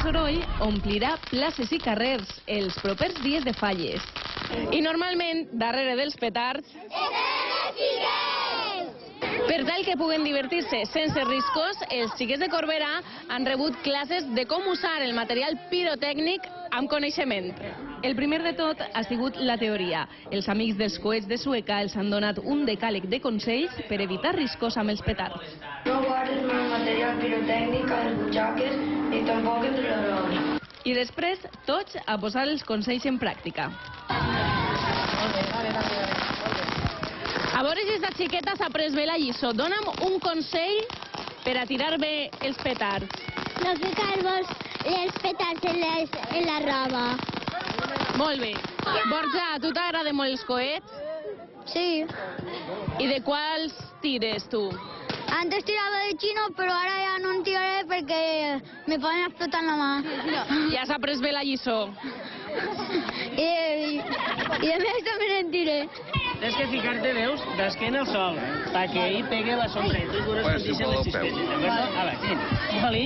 soroll omplirà places i carrers els propers dies de falles. I normalment, darrere dels petards... Per tal que puguen divertir-se sense riscos, els xiquets de Corbera han rebut classes de com usar el material pirotècnic amb coneixement. El primer de tot ha sigut la teoria. Els amics dels coets de Sueca els han donat un decàleg de consells per evitar riscos amb els petards. No guardes el material pirotècnic a les butxaques ni tampoc entre les rodes. I després, tots a posar els consells en pràctica. A veure si esta xiqueta s'ha pres bé la lliçó. Dóna'm un consell per a tirar bé els petards. No ficar-vos els petards en la roba. Molt bé. Borja, a tu t'agraden molt els coets? Sí. I de quals tires, tu? Antes tirava de xino, però ara ja no en tiraré perquè me poden explotar la mà. Ja s'ha pres bé la lliçó. I a més també en tiré. Tens que ficar-te, veus, d'esquena al sol, perquè ahí pegue la sombra i tu veuràs com deixen les xispetes, d'acord? A veure, bufa-li,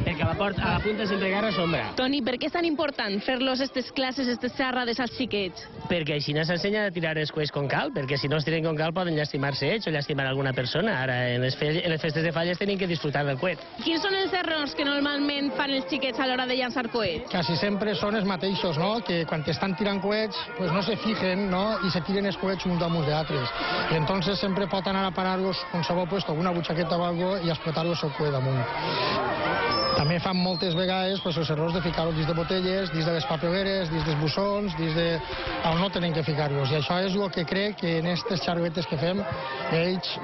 perquè a la punta sempre agarra sombra. Toni, per què és tan important fer-los aquestes classes, aquestes xerrades als xiquets? Perquè així s'ensenya a tirar els coets com cal, perquè si no es tiren com cal poden llastimar-se ells o llastimar alguna persona. Ara, en les festes de falles tenen que disfrutar del coet. Quins són els errors que normalment fan els xiquets a l'hora de llançar coets? Quasi sempre són els mateixos, no? Que quan estan tirant coets pues no se fijen, no? I se tiren els coets uns damunt d'altres. I entonces sempre pot anar a parar-los qualsevol puesto, alguna butxaqueta o algo i explotar-los el coet damunt. També fan moltes vegades pues, els errors de ficar-ho dins de botelles, dins de les papelleres, dins dels bussons, dins de... on no tenen que ficar-los. I això és el que crec que en aquestes xarruetes que fem ells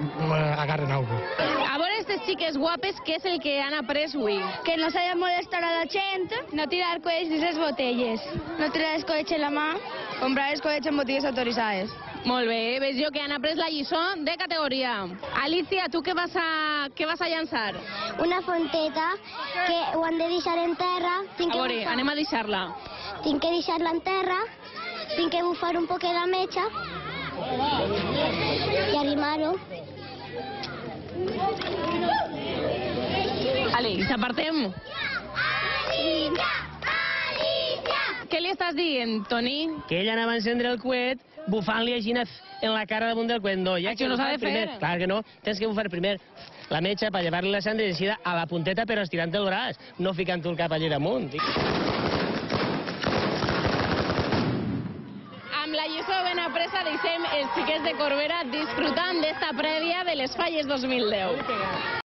agarren alguna cosa. A veure aquestes xiques guapes, què és el que han après avui? Que no s'ha de molestar a la gent, no tirar coets dins les botelles, no tirar els coets en la mà, Comprar els coets en botigues autoritzades. Molt bé, veig jo que han après la lliçó de categoria. Alicia, tu què vas a llançar? una fonteta que ho han de deixar en terra. A veure, anem a deixar-la. Tinc que deixar-la en terra, tinc que bufar un poc la metxa i arrimar-ho. Alicia, apartem. Què li estàs dient, Toni? Que ella anava a encendre el coet bufant-li així en la cara damunt del coet. No, ja Això no s'ha de fer. Clar que no, tens que bufar primer la metxa per llevar-li la cendra i així a la punteta però estirant el braç, no ficant-ho el cap allà damunt. Amb la lliçó ben apresa deixem els xiquets de Corbera disfrutant d'esta prèvia de les falles 2010.